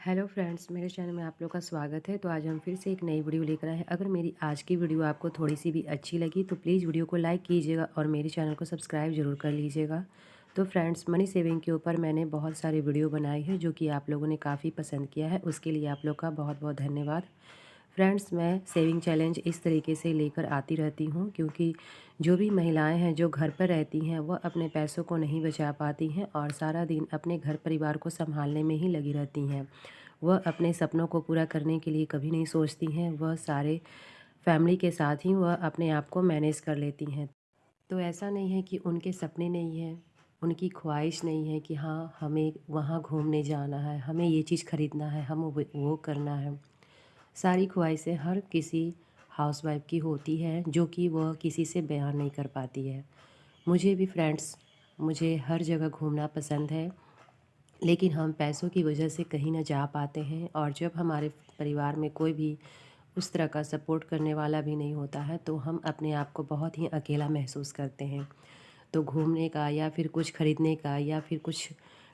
Hello friends, मेरे channel में आप लोग का स्वागत है। तो आज हम फिर से एक नई वीडियो लेकर आए हैं। अगर मेरी आज की वीडियो आपको थोड़ी सी भी अच्छी लगी तो प्लीज़ वीडियो को लाइक कीजिएगा और मेरे चैनल को सब्सक्राइब ज़रूर कर लीजिएगा। तो फ्रेंड्स, मनी सेविंग के ऊपर मैंने बहुत सारी वीडियो बनाई है जो कि आप लोगों ने काफ़ी पसंद किया है। उसके लिए आप लोग का बहुत बहुत धन्यवाद। फ्रेंड्स, मैं सेविंग चैलेंज इस तरीके से लेकर आती रहती हूँ क्योंकि जो भी महिलाएं हैं जो घर पर रहती हैं वह अपने पैसों को नहीं बचा पाती हैं और सारा दिन अपने घर परिवार को संभालने में ही लगी रहती हैं। वह अपने सपनों को पूरा करने के लिए कभी नहीं सोचती हैं। वह सारे फैमिली के साथ ही वह अपने आप को मैनेज कर लेती हैं। तो ऐसा नहीं है कि उनके सपने नहीं हैं, उनकी ख्वाहिश नहीं है कि हाँ हमें वहाँ घूमने जाना है, हमें ये चीज़ ख़रीदना है, हम वो करना है। सारी ख्वाहिशें हर किसी हाउसवाइफ की होती है जो कि वह किसी से बयान नहीं कर पाती है। मुझे भी फ्रेंड्स, मुझे हर जगह घूमना पसंद है, लेकिन हम पैसों की वजह से कहीं ना जा पाते हैं और जब हमारे परिवार में कोई भी उस तरह का सपोर्ट करने वाला भी नहीं होता है तो हम अपने आप को बहुत ही अकेला महसूस करते हैं। तो घूमने का या फिर कुछ ख़रीदने का या फिर कुछ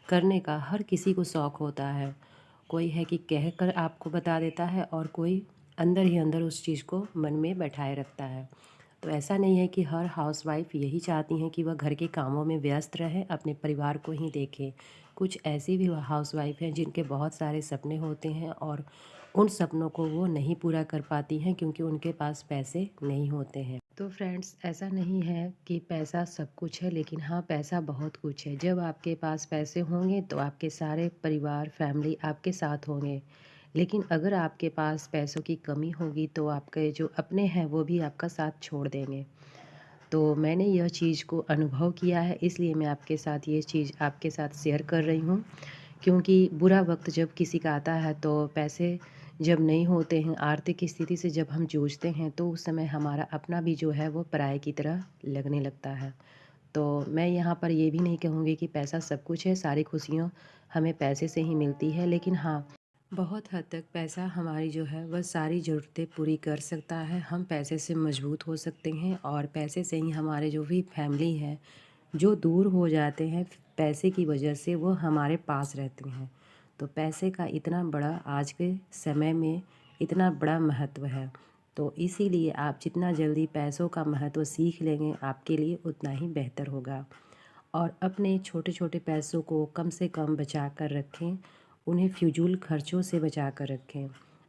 करने का हर किसी को शौक़ होता है। कोई है कि कह कर आपको बता देता है और कोई अंदर ही अंदर उस चीज़ को मन में बैठाए रखता है। तो ऐसा नहीं है कि हर हाउसवाइफ़ यही चाहती हैं कि वह घर के कामों में व्यस्त रहे, अपने परिवार को ही देखे। कुछ ऐसी भी हाउसवाइफ़ हैं जिनके बहुत सारे सपने होते हैं और उन सपनों को वो नहीं पूरा कर पाती हैं क्योंकि उनके पास पैसे नहीं होते हैं। तो फ्रेंड्स, ऐसा नहीं है कि पैसा सब कुछ है, लेकिन हाँ, पैसा बहुत कुछ है। जब आपके पास पैसे होंगे तो आपके सारे परिवार, फैमिली आपके साथ होंगे। लेकिन अगर आपके पास पैसों की कमी होगी तो आपके जो अपने हैं वो भी आपका साथ छोड़ देंगे। तो मैंने यह चीज़ को अनुभव किया है, इसलिए मैं आपके साथ ये चीज़ आपके साथ शेयर कर रही हूँ। क्योंकि बुरा वक्त जब किसी का आता है तो पैसे जब नहीं होते हैं, आर्थिक स्थिति से जब हम जूझते हैं तो उस समय हमारा अपना भी जो है वो पराये की तरह लगने लगता है। तो मैं यहाँ पर ये भी नहीं कहूँगी कि पैसा सब कुछ है, सारी खुशियाँ हमें पैसे से ही मिलती है। लेकिन हाँ, बहुत हद तक पैसा हमारी जो है वह सारी ज़रूरतें पूरी कर सकता है। हम पैसे से मजबूत हो सकते हैं और पैसे से ही हमारे जो भी फैमिली है, जो दूर हो जाते हैं पैसे की वजह से, वो हमारे पास रहते हैं। तो पैसे का इतना बड़ा आज के समय में इतना बड़ा महत्व है। तो इसीलिए आप जितना जल्दी पैसों का महत्व सीख लेंगे आपके लिए उतना ही बेहतर होगा। और अपने छोटे छोटे पैसों को कम से कम बचा कर रखें, उन्हें फ़िज़ूल खर्चों से बचा कर रखें।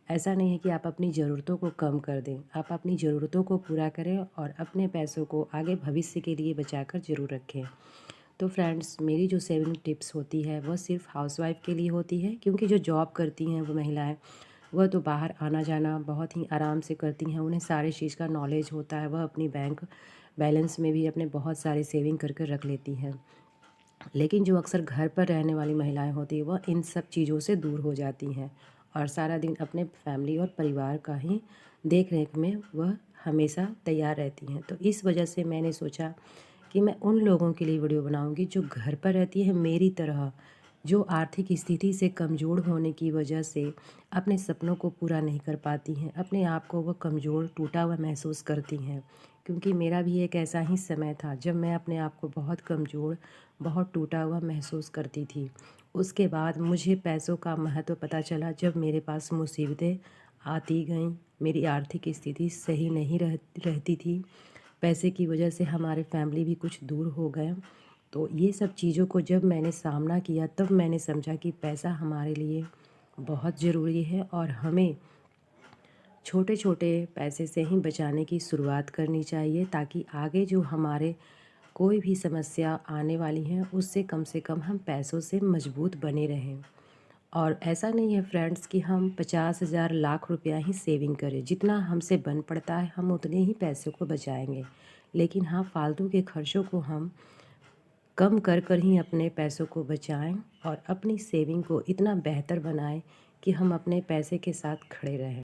ऐसा नहीं है कि आप अपनी ज़रूरतों को कम कर दें, आप अपनी ज़रूरतों को पूरा करें और अपने पैसों को आगे भविष्य के लिए बचा कर ज़रूर रखें। तो फ्रेंड्स, मेरी जो सेविंग टिप्स होती है वह सिर्फ़ हाउसवाइफ़ के लिए होती है, क्योंकि जो जॉब करती हैं वो महिलाएँ, वह तो बाहर आना-जाना बहुत ही आराम से करती हैं, उन्हें सारी चीज़ का नॉलेज होता है, वह अपनी बैंक बैलेंस में भी अपने बहुत सारे सेविंग कर कर रख लेती हैं। लेकिन जो अक्सर घर पर रहने वाली महिलाएं होती हैं वह इन सब चीज़ों से दूर हो जाती हैं और सारा दिन अपने फैमिली और परिवार का ही देख रेख में वह हमेशा तैयार रहती हैं। तो इस वजह से मैंने सोचा कि मैं उन लोगों के लिए वीडियो बनाऊंगी जो घर पर रहती है मेरी तरह, जो आर्थिक स्थिति से कमज़ोर होने की वजह से अपने सपनों को पूरा नहीं कर पाती हैं, अपने आप को वह कमज़ोर टूटा हुआ महसूस करती हैं। क्योंकि मेरा भी एक ऐसा ही समय था जब मैं अपने आप को बहुत कमज़ोर, बहुत टूटा हुआ महसूस करती थी। उसके बाद मुझे पैसों का महत्व पता चला जब मेरे पास मुसीबतें आती गईं, मेरी आर्थिक स्थिति सही नहीं रहती थी। पैसे की वजह से हमारे फैमिली भी कुछ दूर हो गए। तो ये सब चीज़ों को जब मैंने सामना किया तब मैंने समझा कि पैसा हमारे लिए बहुत ज़रूरी है और हमें छोटे छोटे पैसे से ही बचाने की शुरुआत करनी चाहिए, ताकि आगे जो हमारे कोई भी समस्या आने वाली है उससे कम से कम हम पैसों से मजबूत बने रहें। और ऐसा नहीं है फ्रेंड्स कि हम 50,000 लाख रुपया ही सेविंग करें, जितना हमसे बन पड़ता है हम उतने ही पैसों को बचाएंगे। लेकिन हाँ, फालतू के खर्चों को हम कम कर कर ही अपने पैसों को बचाएं और अपनी सेविंग को इतना बेहतर बनाएं कि हम अपने पैसे के साथ खड़े रहें।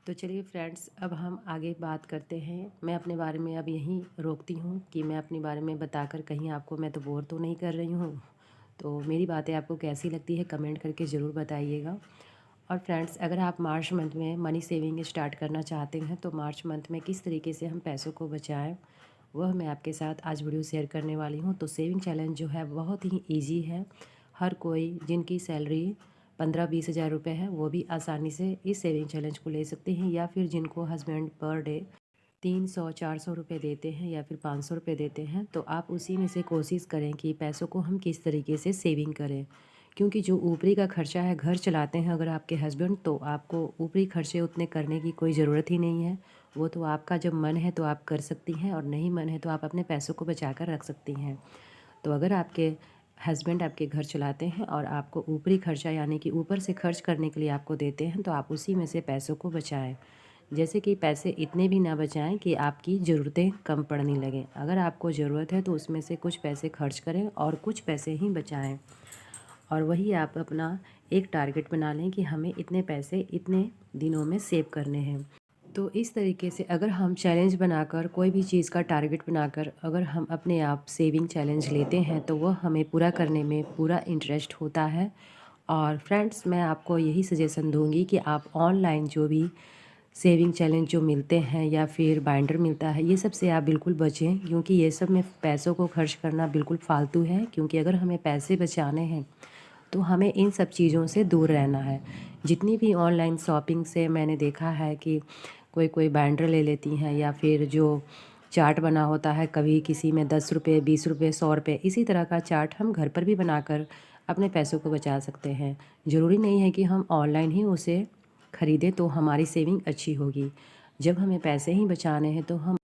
तो चलिए फ्रेंड्स, अब हम आगे बात करते हैं। मैं अपने बारे में अब यहीं रोकती हूँ कि मैं अपने बारे में बताकर कहीं आपको मैं तो बोर तो नहीं कर रही हूँ। तो मेरी बातें आपको कैसी लगती है कमेंट करके ज़रूर बताइएगा। और फ्रेंड्स, अगर आप मार्च मंथ में मनी सेविंग स्टार्ट करना चाहते हैं तो मार्च मंथ में किस तरीके से हम पैसों को बचाएं, वह मैं आपके साथ आज वीडियो शेयर करने वाली हूँ। तो सेविंग चैलेंज जो है बहुत ही ईजी है। हर कोई जिनकी सैलरी 15-20 हज़ार रुपये है, वो भी आसानी से इस सेविंग चैलेंज को ले सकते हैं। या फिर जिनको हस्बैंड पर डे 300-400 रुपये देते हैं या फिर 500 रुपये देते हैं, तो आप उसी में से कोशिश करें कि पैसों को हम किस तरीके से सेविंग करें। क्योंकि जो ऊपरी का खर्चा है, घर चलाते हैं अगर आपके हस्बैंड, तो आपको ऊपरी खर्चे उतने करने की कोई ज़रूरत ही नहीं है। वो तो आपका जब मन है तो आप कर सकती हैं, और नहीं मन है तो आप अपने पैसों को बचा कर रख सकती हैं। तो अगर आपके हस्बैंड आपके घर चलाते हैं और आपको ऊपरी खर्चा यानी कि ऊपर से खर्च करने के लिए आपको देते हैं, तो आप उसी में से पैसों को बचाएं। जैसे कि पैसे इतने भी ना बचाएं कि आपकी ज़रूरतें कम पड़ने लगें। अगर आपको ज़रूरत है तो उसमें से कुछ पैसे खर्च करें और कुछ पैसे ही बचाएं। और वही आप अपना एक टारगेट बना लें कि हमें इतने पैसे इतने दिनों में सेव करने हैं। तो इस तरीके से अगर हम चैलेंज बनाकर, कोई भी चीज़ का टारगेट बनाकर अगर हम अपने आप सेविंग चैलेंज लेते हैं, तो वह हमें पूरा करने में पूरा इंटरेस्ट होता है। और फ्रेंड्स, मैं आपको यही सजेशन दूंगी कि आप ऑनलाइन जो भी सेविंग चैलेंज जो मिलते हैं या फिर बाइंडर मिलता है, ये सब से आप बिल्कुल बचें, क्योंकि ये सब में पैसों को खर्च करना बिल्कुल फालतू है। क्योंकि अगर हमें पैसे बचाने हैं तो हमें इन सब चीज़ों से दूर रहना है। जितनी भी ऑनलाइन शॉपिंग से मैंने देखा है कि कोई कोई बाइंडर ले लेती हैं, या फिर जो चार्ट बना होता है, कभी किसी में 10 रुपये, 20 रुपये, 100 रुपये, इसी तरह का चार्ट हम घर पर भी बनाकर अपने पैसों को बचा सकते हैं। ज़रूरी नहीं है कि हम ऑनलाइन ही उसे ख़रीदें तो हमारी सेविंग अच्छी होगी। जब हमें पैसे ही बचाने हैं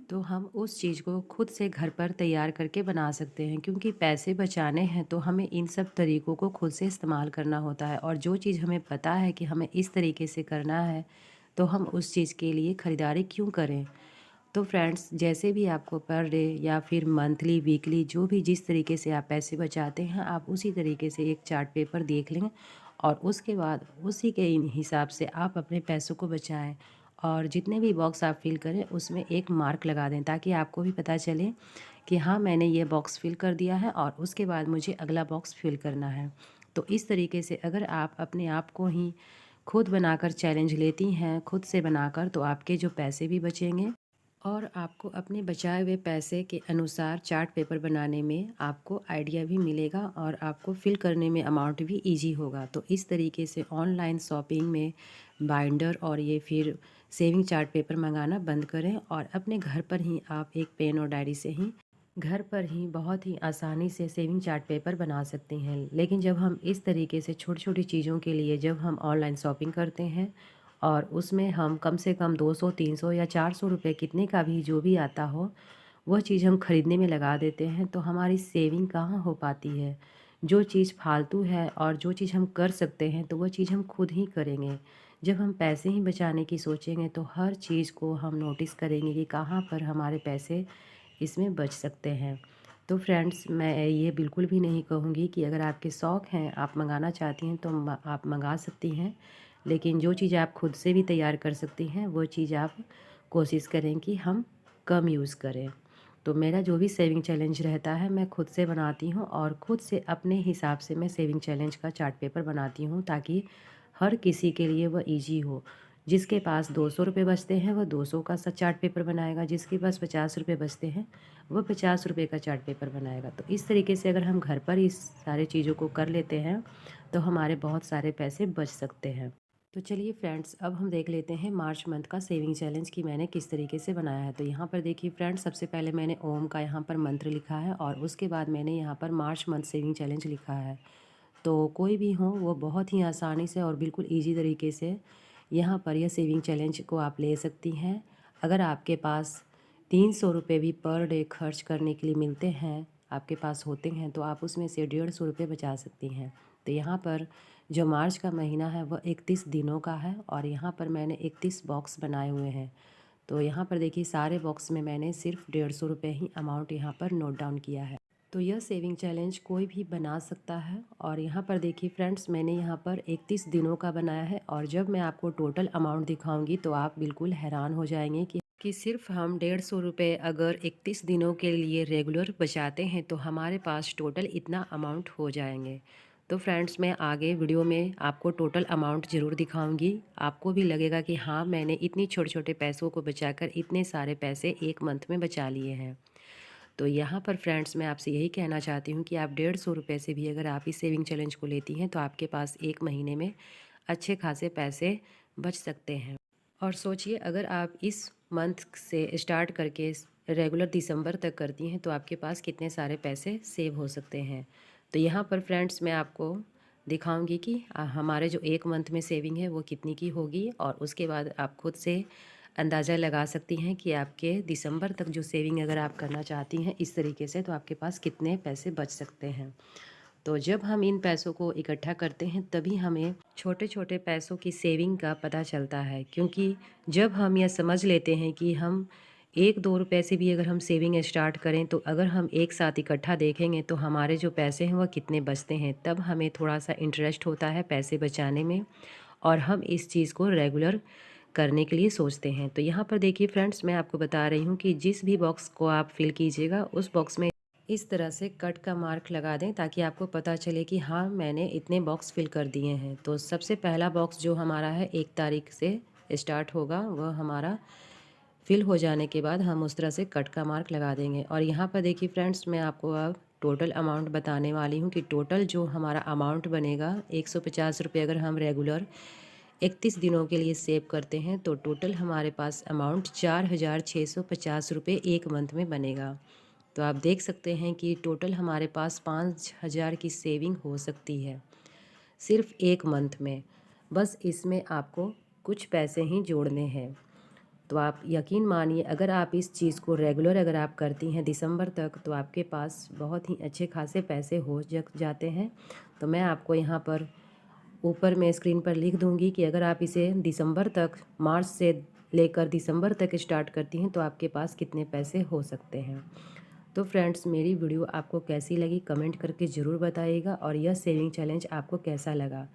तो हम उस चीज़ को खुद से घर पर तैयार करके बना सकते हैं। क्योंकि पैसे बचाने हैं तो हमें इन सब तरीक़ों को खुद से इस्तेमाल करना होता है, और जो चीज़ हमें पता है कि हमें इस तरीके से करना है, तो हम उस चीज़ के लिए ख़रीदारी क्यों करें। तो फ्रेंड्स, जैसे भी आपको पर डे या फिर मंथली, वीकली, जो भी जिस तरीके से आप पैसे बचाते हैं, आप उसी तरीके से एक चार्ट पेपर देख लें, और उसके बाद उसी के हिसाब से आप अपने पैसों को बचाएं। और जितने भी बॉक्स आप फिल करें उसमें एक मार्क लगा दें, ताकि आपको भी पता चले कि हाँ, मैंने ये बॉक्स फिल कर दिया है और उसके बाद मुझे अगला बॉक्स फिल करना है। तो इस तरीके से अगर आप अपने आप को ही खुद बनाकर चैलेंज लेती हैं, खुद से बनाकर, तो आपके जो पैसे भी बचेंगे, और आपको अपने बचाए हुए पैसे के अनुसार चार्ट पेपर बनाने में आपको आइडिया भी मिलेगा, और आपको फिल करने में अमाउंट भी इजी होगा। तो इस तरीके से ऑनलाइन शॉपिंग में बाइंडर और ये फिर सेविंग चार्ट पेपर मंगाना बंद करें, और अपने घर पर ही आप एक पेन और डायरी से ही घर पर ही बहुत ही आसानी से सेविंग चार्ट पेपर बना सकते हैं। लेकिन जब हम इस तरीके से छोटी छोटी चीज़ों के लिए जब हम ऑनलाइन शॉपिंग करते हैं, और उसमें हम कम से कम 200, 300 या 400 रुपये, कितने का भी जो भी आता हो, वह चीज़ हम ख़रीदने में लगा देते हैं, तो हमारी सेविंग कहाँ हो पाती है। जो चीज़ फालतू है और जो चीज़ हम कर सकते हैं, तो वह चीज़ हम खुद ही करेंगे। जब हम पैसे ही बचाने की सोचेंगे, तो हर चीज़ को हम नोटिस करेंगे कि कहाँ पर हमारे पैसे इसमें बच सकते हैं। तो फ्रेंड्स, मैं ये बिल्कुल भी नहीं कहूँगी कि अगर आपके शौक़ हैं, आप मंगाना चाहती हैं, तो आप मंगा सकती हैं। लेकिन जो चीज़ आप खुद से भी तैयार कर सकती हैं, वो चीज़ आप कोशिश करें कि हम कम यूज़ करें। तो मेरा जो भी सेविंग चैलेंज रहता है, मैं खुद से बनाती हूँ, और खुद से अपने हिसाब से मैं सेविंग चैलेंज का चार्ट पेपर बनाती हूँ, ताकि हर किसी के लिए वह ईजी हो। जिसके पास 200 रुपये बचते हैं, वह 200 का चार्ट पेपर बनाएगा। जिसके पास 50 रुपये बचते हैं, वह 50 रुपये का चार्ट पेपर बनाएगा। तो इस तरीके से अगर हम घर पर इस सारे चीज़ों को कर लेते हैं, तो हमारे बहुत सारे पैसे बच सकते हैं। तो चलिए फ्रेंड्स, अब हम देख लेते हैं मार्च मंथ का सेविंग चैलेंज कि मैंने किस तरीके से बनाया है। तो यहाँ पर देखिए फ्रेंड्स, सबसे पहले मैंने ओम का यहाँ पर मंत्र लिखा है, और उसके बाद मैंने यहाँ पर मार्च मंथ सेविंग चैलेंज लिखा है। तो कोई भी हो, वो बहुत ही आसानी से और बिल्कुल ईजी तरीके से यहाँ पर यह सेविंग चैलेंज को आप ले सकती हैं। अगर आपके पास 300 रुपये भी पर डे खर्च करने के लिए मिलते हैं, आपके पास होते हैं, तो आप उसमें से 150 रुपये बचा सकती हैं। तो यहाँ पर जो मार्च का महीना है वह 31 दिनों का है, और यहाँ पर मैंने 31 बॉक्स बनाए हुए हैं। तो यहाँ पर देखिए, सारे बॉक्स में मैंने सिर्फ 150 रुपये ही अमाउंट यहाँ पर नोट डाउन किया है। तो यह सेविंग चैलेंज कोई भी बना सकता है। और यहाँ पर देखिए फ्रेंड्स, मैंने यहाँ पर 31 दिनों का बनाया है, और जब मैं आपको टोटल अमाउंट दिखाऊंगी तो आप बिल्कुल हैरान हो जाएंगे कि सिर्फ हम 150 रुपये अगर 31 दिनों के लिए रेगुलर बचाते हैं, तो हमारे पास टोटल इतना अमाउंट हो जाएंगे। तो फ्रेंड्स, मैं आगे वीडियो में आपको टोटल अमाउंट ज़रूर दिखाऊंगी। आपको भी लगेगा कि हाँ, मैंने इतनी छोटे छोटे पैसों को बचाकर इतने सारे पैसे एक मंथ में बचा लिए हैं। तो यहाँ पर फ्रेंड्स मैं आपसे यही कहना चाहती हूँ कि आप 150 रुपये से भी अगर आप इस सेविंग चैलेंज को लेती हैं तो आपके पास एक महीने में अच्छे खासे पैसे बच सकते हैं। और सोचिए, अगर आप इस मंथ से स्टार्ट करके रेगुलर दिसंबर तक करती हैं तो आपके पास कितने सारे पैसे सेव हो सकते हैं। तो यहाँ पर फ्रेंड्स मैं आपको दिखाऊंगी कि हमारे जो एक मंथ में सेविंग है वो कितनी की होगी, और उसके बाद आप खुद से अंदाज़ा लगा सकती हैं कि आपके दिसंबर तक जो सेविंग अगर आप करना चाहती हैं इस तरीके से, तो आपके पास कितने पैसे बच सकते हैं। तो जब हम इन पैसों को इकट्ठा करते हैं तभी हमें छोटे छोटे पैसों की सेविंग का पता चलता है, क्योंकि जब हम यह समझ लेते हैं कि हम 1-2 रुपये से भी अगर हम सेविंग स्टार्ट करें तो अगर हम एक साथ इकट्ठा देखेंगे तो हमारे जो पैसे हैं वह कितने बचते हैं, तब हमें थोड़ा सा इंटरेस्ट होता है पैसे बचाने में, और हम इस चीज़ को रेगुलर करने के लिए सोचते हैं। तो यहाँ पर देखिए फ्रेंड्स, मैं आपको बता रही हूँ कि जिस भी बॉक्स को आप फिल कीजिएगा उस बॉक्स में इस तरह से कट का मार्क लगा दें ताकि आपको पता चले कि हाँ मैंने इतने बॉक्स फिल कर दिए हैं। तो सबसे पहला बॉक्स जो हमारा है 1 तारीख से स्टार्ट होगा, वह हमारा फिल हो जाने के बाद हम उस तरह से कट का मार्क लगा देंगे। और यहाँ पर देखिए फ्रेंड्स, मैं आपको अब टोटल अमाउंट बताने वाली हूँ कि टोटल जो हमारा अमाउंट बनेगा 150 रुपये अगर हम रेगुलर 31 दिनों के लिए सेव करते हैं तो टोटल हमारे पास अमाउंट 4,650 रुपये एक मंथ में बनेगा। तो आप देख सकते हैं कि टोटल हमारे पास 5,000 की सेविंग हो सकती है सिर्फ एक मंथ में। बस इसमें आपको कुछ पैसे ही जोड़ने हैं। तो आप यकीन मानिए, अगर आप इस चीज़ को रेगुलर अगर आप करती हैं दिसंबर तक तो आपके पास बहुत ही अच्छे खासे पैसे हो जाते हैं। तो मैं आपको यहाँ पर ऊपर में स्क्रीन पर लिख दूंगी कि अगर आप इसे दिसंबर तक, मार्च से लेकर दिसंबर तक स्टार्ट करती हैं तो आपके पास कितने पैसे हो सकते हैं। तो फ्रेंड्स, मेरी वीडियो आपको कैसी लगी कमेंट करके ज़रूर बताइएगा, और यह सेविंग चैलेंज आपको कैसा लगा।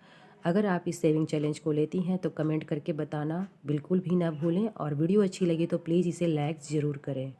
अगर आप इस सेविंग चैलेंज को लेती हैं तो कमेंट करके बताना बिल्कुल भी ना भूलें, और वीडियो अच्छी लगी तो प्लीज़ इसे लाइक ज़रूर करें।